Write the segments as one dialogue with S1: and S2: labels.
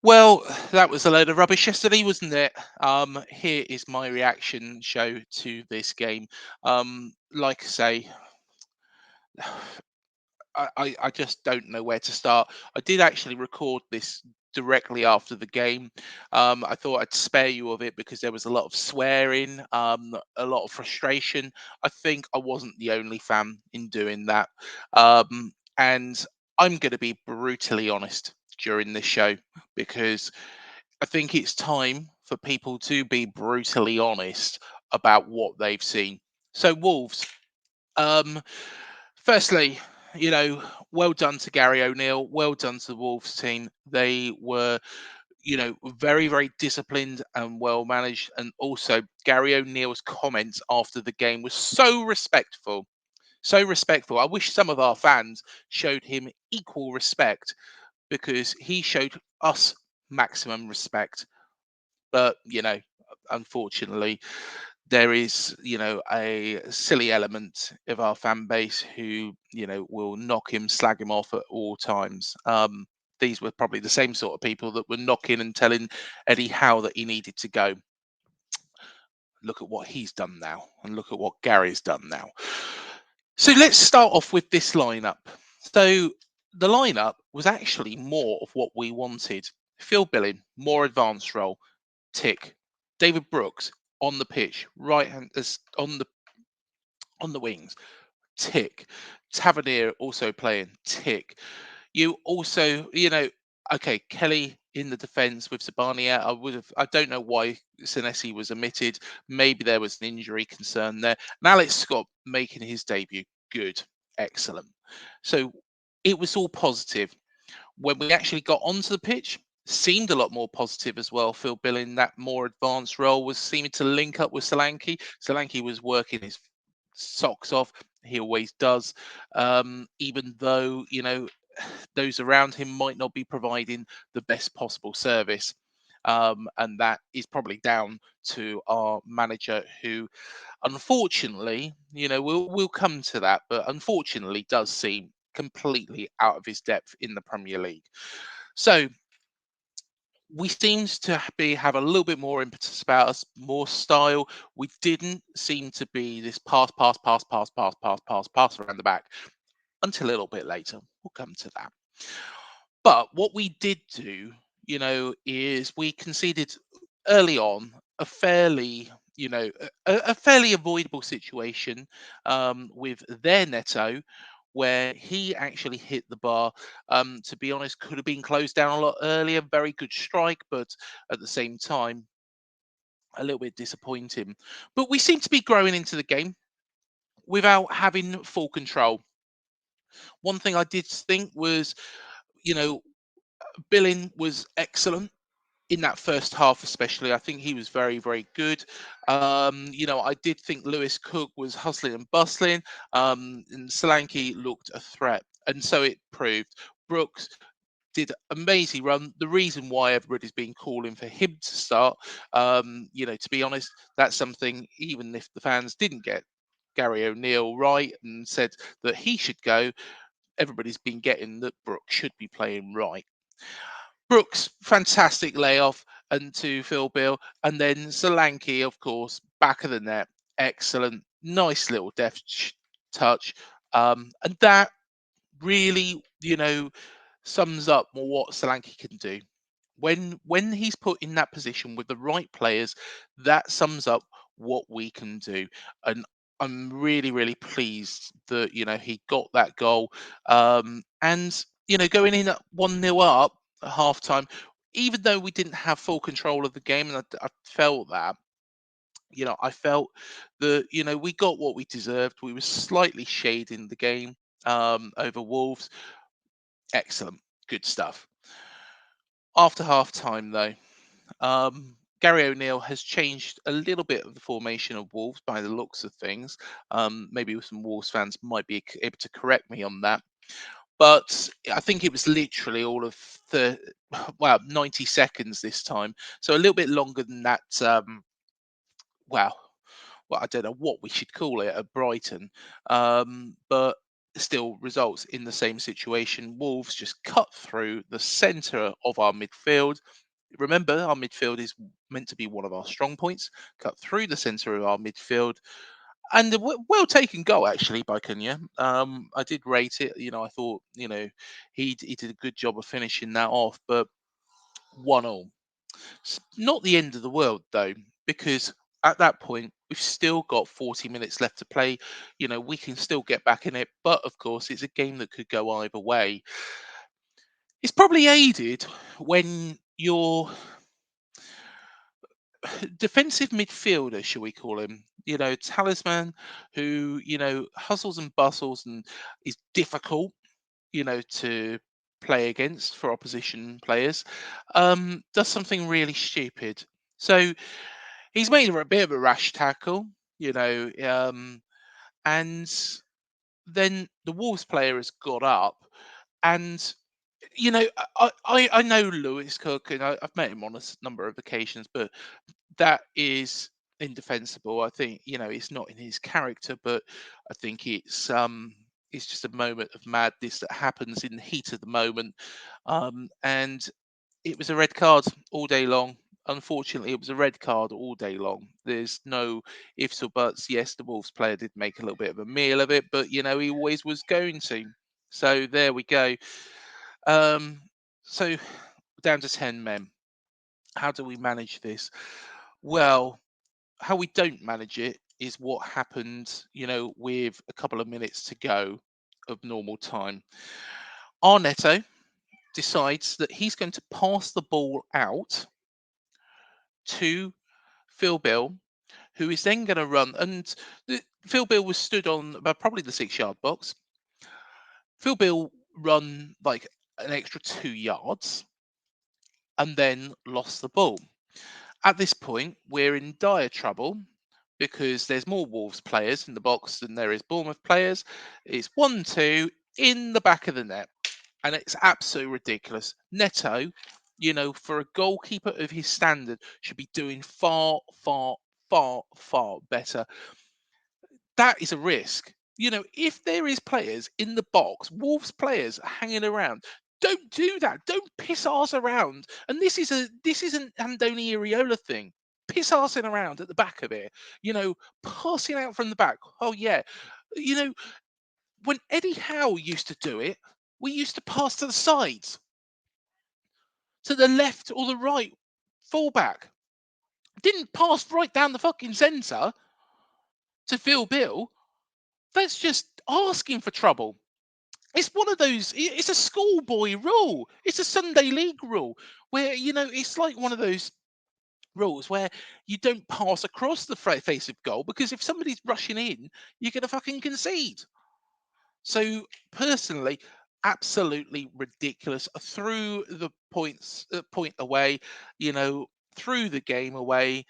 S1: Well, that was a load of rubbish yesterday, wasn't it? Here is my reaction show to this game. Like I say, I just don't know where to start. I did actually record this directly after the game. I thought I'd spare you of it because there was a lot of swearing, a lot of frustration. I think I wasn't the only fan in doing that. And I'm going to be brutally honest during this show because I think it's time for people to be brutally honest about what they've seen. So, Wolves, um, firstly, you know, well done to Gary O'Neill, well done to the Wolves team. They were, very, very disciplined and well managed. And also, Gary O'Neill's comments after the game was so respectful. So respectful. I wish some of our fans showed him equal respect because he showed us maximum respect. But, unfortunately, there is, a silly element of our fan base who, will knock him, slag him off at all times. These were probably the same sort of people that were knocking and telling Eddie Howe that he needed to go. Look at what he's done now, and look at what Gary's done now. So let's start off with this lineup. So the lineup was actually more of what we wanted. Phil Billing, more advanced role, tick. David Brooks on the pitch, right hand as on the wings, tick. Tavernier also playing, tick. You also, okay, Kelly in the defence with Zabania. I don't know why Senesi was omitted. Maybe there was an injury concern there. And Alex Scott making his debut, good, excellent. So it was all positive. When we actually got onto the pitch, seemed a lot more positive as well. Phil Billing, that more advanced role, was seeming to link up with Solanke. Solanke was working his socks off. He always does. Even though, those around him might not be providing the best possible service. And that is probably down to our manager, who, unfortunately, we'll come to that, but unfortunately, does seem completely out of his depth in the Premier League. So we seemed to have a little bit more impetus about us, more style. We didn't seem to be this pass around the back until a little bit later. We'll come to that. But what we did do, is we conceded early on a fairly, a fairly avoidable situation with their Neto, where he actually hit the bar. To be honest, could have been closed down a lot earlier. Very good strike, but at the same time, a little bit disappointing. But we seem to be growing into the game without having full control. One thing I did think was, you know, Billing was excellent in that first half, especially. I think he was very, very good. I did think Lewis Cook was hustling and bustling, and Solanke looked a threat, and so it proved. Brooks did amazing run. The reason why everybody's been calling for him to start, to be honest, that's something, even if the fans didn't get Gary O'Neill right and said that he should go, everybody's been getting that Brooks should be playing right. Brooks, fantastic layoff and to Phil Bill. And then Solanke, of course, back of the net. Excellent. Nice little deft touch. And that really, sums up what Solanke can do. When he's put in that position with the right players, that sums up what we can do. And I'm really, really pleased that, he got that goal. And, going in at 1-0 up at half time, even though we didn't have full control of the game, and I felt that, I felt that, we got what we deserved. We were slightly shading the game over Wolves. Excellent. Good stuff. After half time, though, Gary O'Neill has changed a little bit of the formation of Wolves by the looks of things. Maybe some Wolves fans might be able to correct me on that. But I think it was literally all of 90 seconds this time. So a little bit longer than that. Well, I don't know what we should call it at Brighton. But still results in the same situation. Wolves just cut through the centre of our midfield. Remember, our midfield is meant to be one of our strong points. Cut through the centre of our midfield, and a well taken goal actually by Cunha. I did rate it. I thought he did a good job of finishing that off, but 1-1. It's not the end of the world though, because at that point we've still got 40 minutes left to play. We can still get back in it, but of course it's a game that could go either way. It's probably aided when your defensive midfielder, shall we call him, talisman, who hustles and bustles and is difficult, to play against for opposition players, does something really stupid. So he's made a bit of a rash tackle, and then the Wolves player has got up, and I know Lewis Cook, and I've met him on a number of occasions, but that is indefensible. I think it's not in his character, but I think it's just a moment of madness that happens in the heat of the moment, and it was a red card all day long. Unfortunately, it was a red card all day long. There's no ifs or buts. Yes, the Wolves player did make a little bit of a meal of it, but he always was going to. So there we go. Um, so down to 10 men. How do we manage this? Well, how we don't manage it is what happened, with a couple of minutes to go of normal time. Arnetto decides that he's going to pass the ball out to Phil Bill, who is then going to run. And Phil Bill was stood on about probably the 6-yard box. Phil Bill run like an extra 2 yards and then lost the ball. At this point, we're in dire trouble because there's more Wolves players in the box than there is Bournemouth players. It's 1-2 in the back of the net, and it's absolutely ridiculous. Neto, for a goalkeeper of his standard, should be doing far, far, far, far better. That is a risk. If there is players in the box, Wolves players hanging around, don't do that. Don't piss arse around. And this is an Andoni Iraola thing. Piss arsing around at the back of it, passing out from the back. Oh yeah. You know, when Eddie Howe used to do it, we used to pass to the sides, to the left or the right fullback. Didn't pass right down the fucking centre to Phil Bill. That's just asking for trouble. It's one of those. It's a schoolboy rule. It's a Sunday league rule where it's like one of those rules where you don't pass across the face of goal because if somebody's rushing in, you're gonna fucking concede. So personally, absolutely ridiculous. Threw the point away, you know, threw the game away.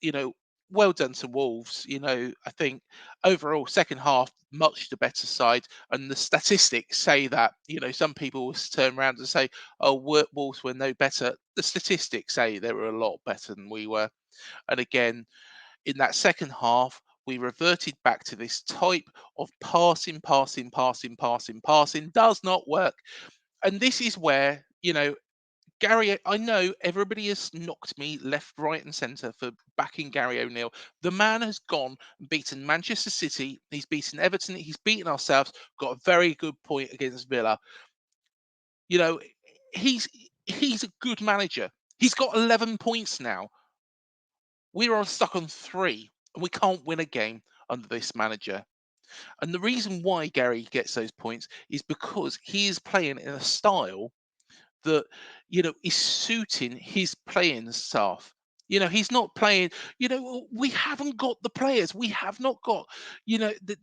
S1: You know, well done to Wolves. I think overall second half much the better side, and the statistics say that. Some people will turn around and say, "Oh, Wolves were no better." The statistics say they were a lot better than we were, and again in that second half, we reverted back to this type of passing, passing, passing, passing, passing. Does not work. And this is where, Gary, I know everybody has knocked me left, right, and centre for backing Gary O'Neill. The man has gone and beaten Manchester City. He's beaten Everton. He's beaten ourselves. Got a very good point against Villa. You know, he's he's a good manager. He's got 11 points now. We're stuck on 3, and we can't win a game under this manager. And the reason why Gary gets those points is because he is playing in a style that is suiting his playing staff. He's not playing. We haven't got the players. We have not got.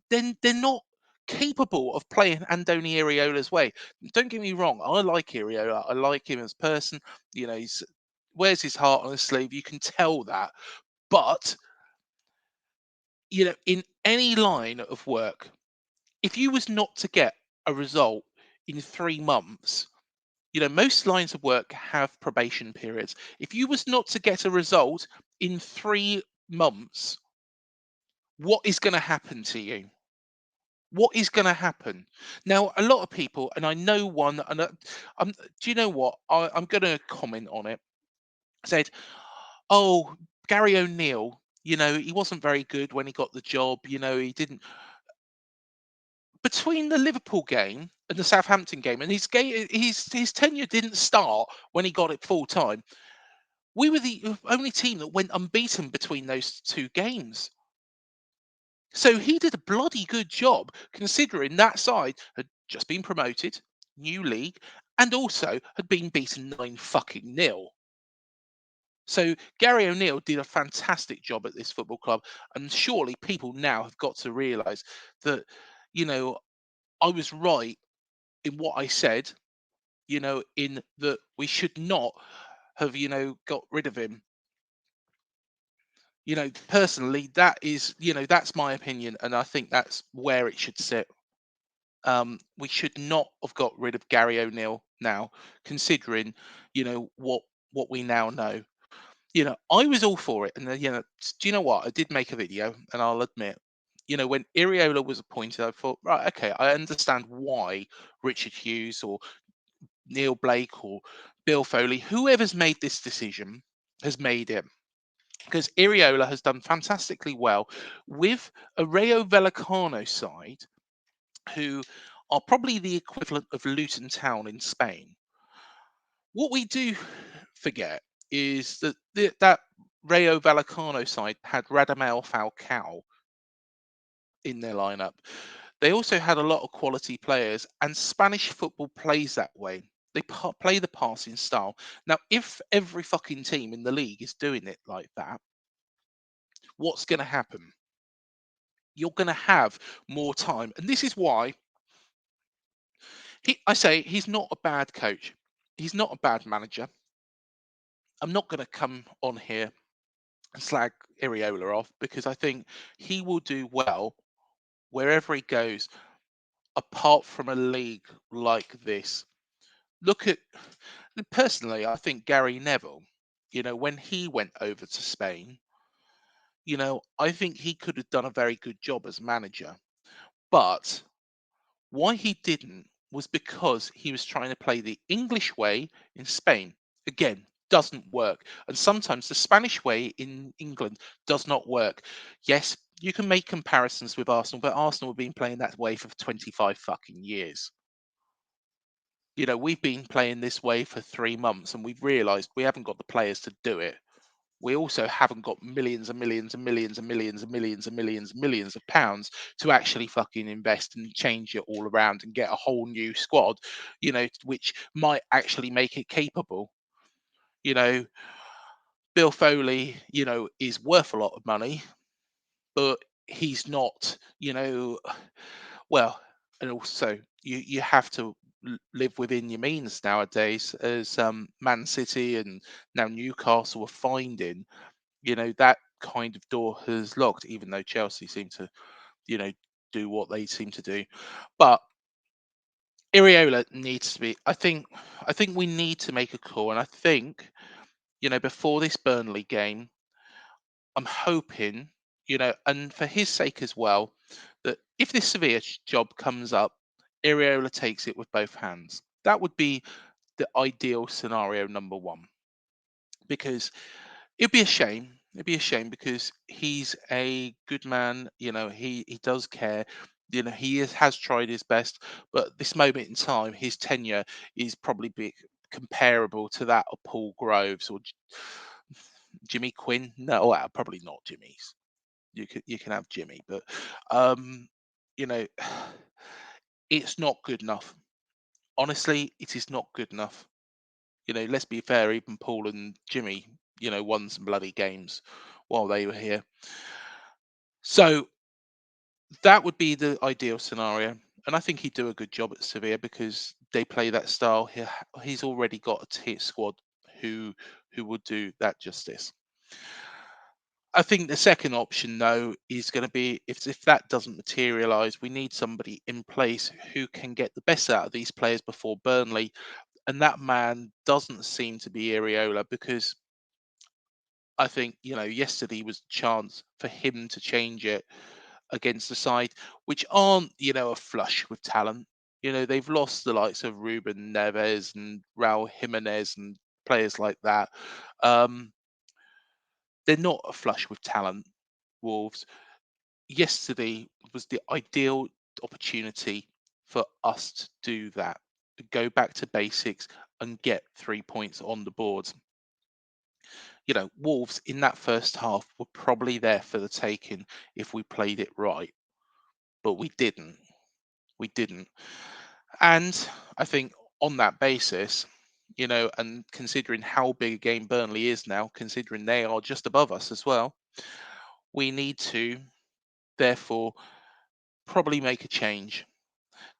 S1: Then they're not capable of playing Andoni Iraola's way. Don't get me wrong. I like Iraola. I like him as a person. He's wears his heart on his sleeve. You can tell that. But in any line of work, if you was not to get a result in 3 months, most lines of work have probation periods. If you was not to get a result in 3 months, what is going to happen to you? What is going to happen? Now, a lot of people, and I know one, and do you know what? I'm going to comment on it. Said, "Oh, Gary O'Neill, he wasn't very good when he got the job. He didn't." Between the Liverpool game and the Southampton game, and his tenure didn't start when he got it full time. We were the only team that went unbeaten between those two games. So he did a bloody good job considering that side had just been promoted, new league, and also had been beaten 9 fucking 0. So Gary O'Neill did a fantastic job at this football club, and surely people now have got to realise that, you know, I was right in what I said, in that we should not have, got rid of him. Personally, that's my opinion, and I think that's where it should sit. We should not have got rid of Gary O'Neill now, considering, what we now know. I was all for it, and do you know what? I did make a video, and I'll admit, when Iraola was appointed, I thought, right, okay, I understand why Richard Hughes or Neil Blake or Bill Foley, whoever's made this decision, has made it. Because Iraola has done fantastically well with a Rayo Vallecano side who are probably the equivalent of Luton Town in Spain. What we do forget is that that Rayo Vallecano side had Radamel Falcao in their lineup. They also had a lot of quality players, and Spanish football plays that way. They play the passing style. Now, if every fucking team in the league is doing it like that, what's going to happen? You're going to have more time. And this is why I say he's not a bad coach. He's not a bad manager. I'm not going to come on here and slag Iraola off because I think he will do well wherever he goes, apart from a league like this. Look at Personally, I think Gary Neville, when he went over to Spain, I think he could have done a very good job as manager. But why he didn't was because he was trying to play the English way in Spain. Again, doesn't work. And sometimes the Spanish way in England does not work. Yes, you can make comparisons with Arsenal, but Arsenal have been playing that way for 25 fucking years. We've been playing this way for 3 months and we've realised we haven't got the players to do it. We also haven't got millions and millions and millions and millions and millions and millions and millions of pounds to actually fucking invest and change it all around and get a whole new squad, which might actually make it capable. You know, Bill Foley, is worth a lot of money, but he's not, well, and also you have to live within your means nowadays, as Man City and now Newcastle are finding. That kind of door has locked, even though Chelsea seem to, you know, do what they seem to do. But Iraola needs to be. I think we need to make a call, and I think before this Burnley game, I'm hoping and for his sake as well, that if this Sevilla job comes up, Iraola takes it with both hands. That would be the ideal scenario number one, because it'd be a shame. It'd be a shame because he's a good man. He does care. Has tried his best, but at this moment in time, his tenure is probably comparable to that of Paul Groves or Jimmy Quinn. No, well, probably not Jimmy's. You can have Jimmy, but you know, it's not good enough. Honestly, it is not good enough. Let's be fair. Even Paul and Jimmy, won some bloody games while they were here. So that would be the ideal scenario. And I think he'd do a good job at Sevilla because they play that style. He's already got a squad who would do that justice. I think the second option, though, is going to be if that doesn't materialise, we need somebody in place who can get the best out of these players before Burnley, and that man doesn't seem to be Iraola, because I think yesterday was a chance for him to change it. against a side which aren't, aflush with talent. They've lost the likes of Ruben Neves and Raul Jimenez and players like that. Um, they're not flush with talent, Wolves. Yesterday was the ideal opportunity for us to do that, to go back to basics and get 3 points on the board. Wolves in that first half were probably there for the taking if we played it right, but we didn't. We didn't. And I think on that basis, and considering how big a game Burnley is now, considering they are just above us as well, we need to therefore probably make a change.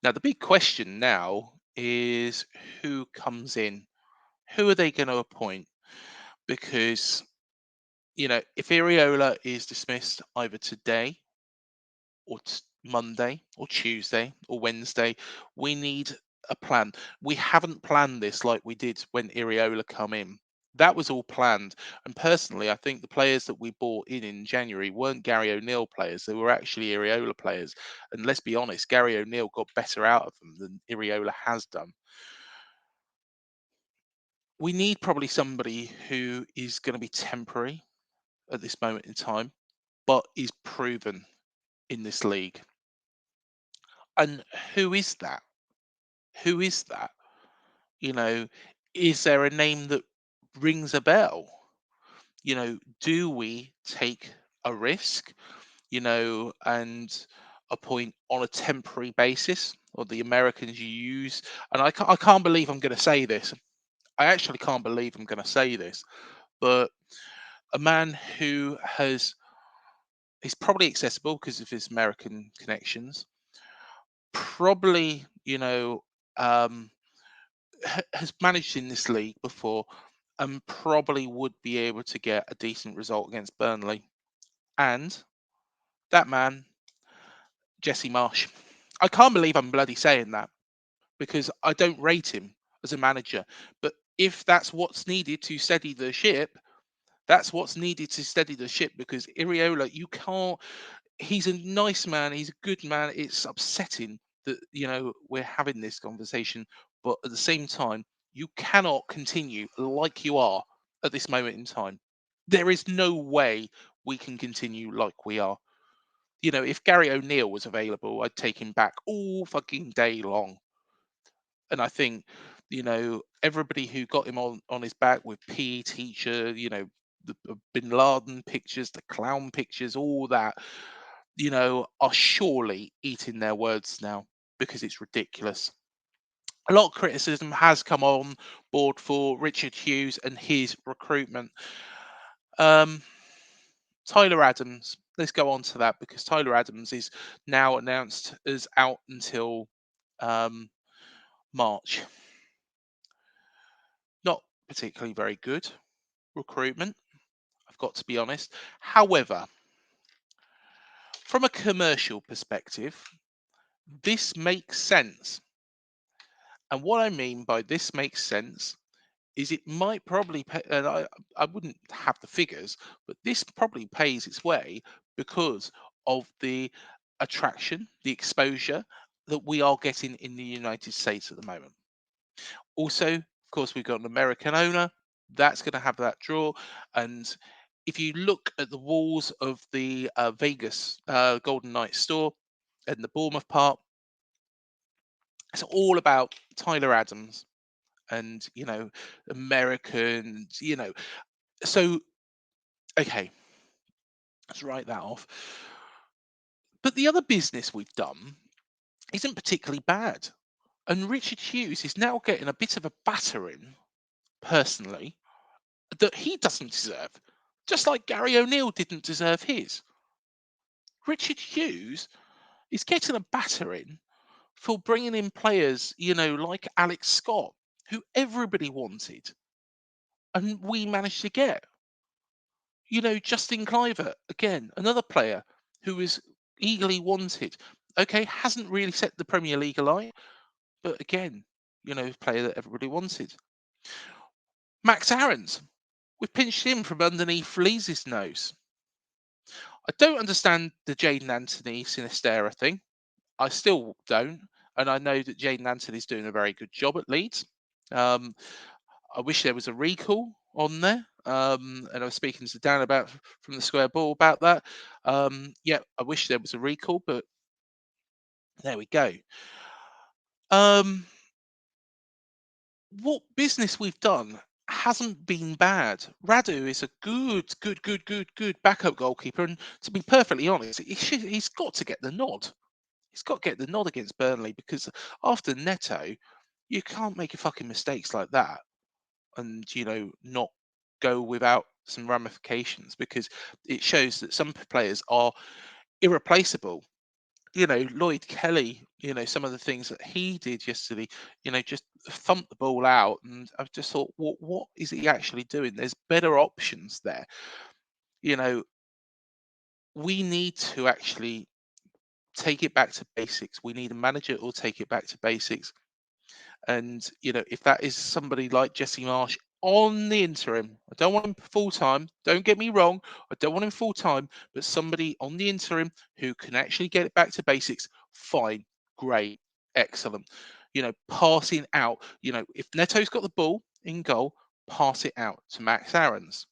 S1: Now, the big question now is who comes in? Who are they going to appoint? Because, if Iraola is dismissed either today or Monday or Tuesday or Wednesday, we need a plan. We haven't planned this like we did when Iraola come in. That was all planned. And personally, I think the players that we bought in January weren't Gary O'Neill players. They were actually Iraola players. And let's be honest, Gary O'Neill got better out of them than Iraola has done. We need probably somebody who is going to be temporary at this moment in time, but is proven in this league. And who is that? Who is that? You know, is there a name that rings a bell? Do we take a risk, and appoint on a temporary basis, or the Americans you use? And I can't believe I'm going to say this. I actually can't believe I'm going to say this, but a man who is probably accessible because of his American connections, probably, um, has managed in this league before and probably would be able to get a decent result against Burnley. And that man, Jesse Marsh. I can't believe I'm bloody saying that because I don't rate him as a manager. But if that's what's needed to steady the ship, that's what's needed to steady the ship because Iriola, you can't. He's a nice man. He's a good man. It's upsetting that, we're having this conversation. But at the same time, you cannot continue like you are at this moment in time. There is no way we can continue like we are. If Gary O'Neill was available, I'd take him back all fucking day long. And I think, everybody who got him on his back with PE teacher, the Bin Laden pictures, the clown pictures, all that, are surely eating their words now because it's ridiculous. A lot of criticism has come on board for Richard Hughes and his recruitment. Um, Tyler Adams. Let's go on to that because Tyler Adams is now announced as out until um, March. Not particularly very good recruitment, I've got to be honest. However, from a commercial perspective, this makes sense. And what I mean by this makes sense is it might probably pay, and I wouldn't have the figures, but this probably pays its way because of the attraction, the exposure that we are getting in the United States at the moment. Also, of course, we've got an American owner that's going to have that draw. And if you look at the walls of the Vegas Golden Knights store and the Bournemouth part, it's all about Tyler Adams and, Americans, So, okay, let's write that off. But the other business we've done isn't particularly bad. And Richard Hughes is now getting a bit of a battering, personally, that he doesn't deserve. Just like Gary O'Neill didn't deserve his. Richard Hughes is getting a battering for bringing in players, like Alex Scott, who everybody wanted, and we managed to get. Justin Cliver, again, another player who is eagerly wanted. Okay, hasn't really set the Premier League alight, but again, player that everybody wanted. Max Aarons, we pinched him from underneath Lee's nose. I don't understand the Jaden Anthony Sinistera thing. I still don't, and I know that Jaden Anthony's doing a very good job at Leeds. Um, I wish there was a recall on there. And I was speaking to Dan about from the Square Ball about that. Yeah, I wish there was a recall, but there we go. Um, what business we've done hasn't been bad. Radu is a good backup goalkeeper, and to be perfectly honest, he's got to get the nod. He's got to get the nod against Burnley because after Neto, you can't make fucking mistakes like that and not go without some ramifications because it shows that some players are irreplaceable. Lloyd Kelly, some of the things that he did yesterday, just thumped the ball out, and I've just thought, what is he actually doing? There's better options there. You know, we need to actually take it back to basics. We need a manager who will take it back to basics. And if that is somebody like Jesse Marsh on the interim, I don't want him full time. Don't get me wrong, I don't want him full time, but somebody on the interim who can actually get it back to basics. Fine, great, excellent. Passing out. If Neto's got the ball in goal, pass it out to Max Aarons.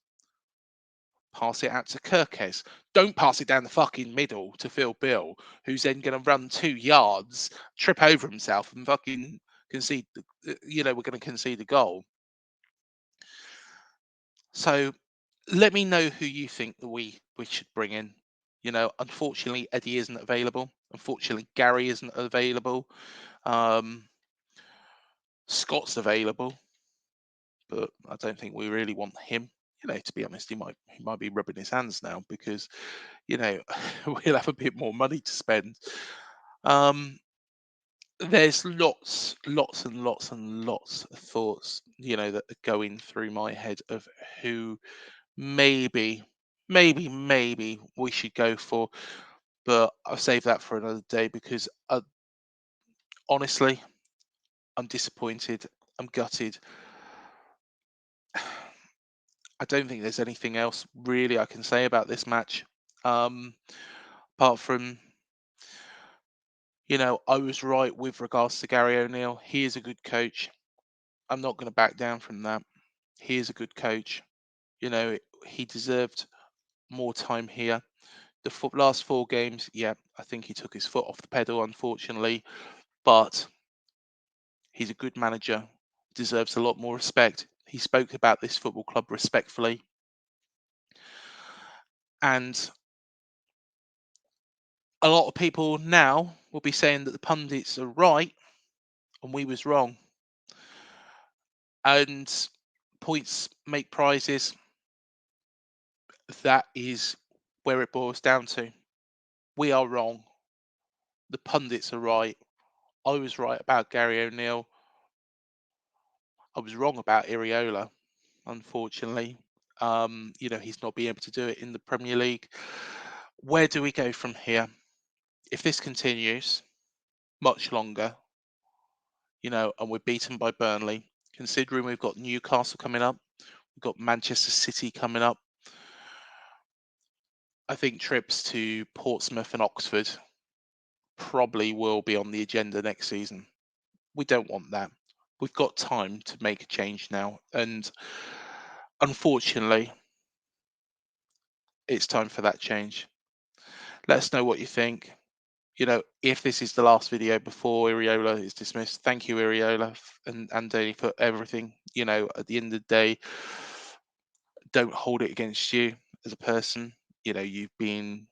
S1: Pass it out to Kirkes. Don't pass it down the fucking middle to Phil Bill, who's then going to run 2 yards, trip over himself, and fucking concede. We're going to concede a goal. So let me know who you think that we should bring in. Unfortunately, Eddie isn't available. Unfortunately, Gary isn't available. Scott's available, but I don't think we really want him. To be honest, he might be rubbing his hands now because we'll have a bit more money to spend. There's lots and lots of thoughts, that are going through my head of who maybe we should go for, but I'll save that for another day because honestly, I'm disappointed. I'm gutted. I don't think there's anything else really I can say about this match. Apart from, I was right with regards to Gary O'Neill. He is a good coach. I'm not going to back down from that. He is a good coach. He deserved more time here. The last 4 games, yeah, I think he took his foot off the pedal, unfortunately, but he's a good manager, deserves a lot more respect. He spoke about this football club respectfully. And a lot of people now will be saying that the pundits are right and we was wrong. And points make prizes. That is where it boils down to. We are wrong. The pundits are right. I was right about Gary O'Neill. I was wrong about Iraola, unfortunately. He's not being able to do it in the Premier League. Where do we go from here? If this continues much longer, and we're beaten by Burnley, considering we've got Newcastle coming up, we've got Manchester City coming up, I think trips to Portsmouth and Oxford probably will be on the agenda next season. We don't want that. We've got time to make a change now. And unfortunately, it's time for that change. Let us know what you think. If this is the last video before Iraola is dismissed, thank you, Iraola and Andoni, for everything. At the end of the day, don't hold it against you as a person. You've been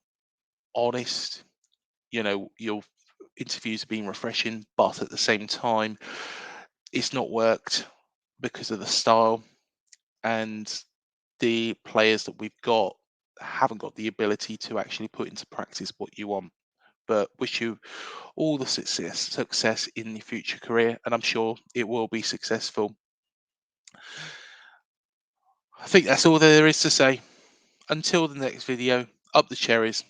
S1: honest. Your interviews have been refreshing, but at the same time, it's not worked because of the style and the players that we've got haven't got the ability to actually put into practice what you want. But wish you all the success in your future career, and I'm sure it will be successful. I think that's all there is to say. Until the next video, up the cherries.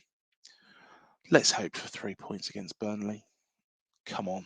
S1: Let's hope for 3 points against Burnley. Come on.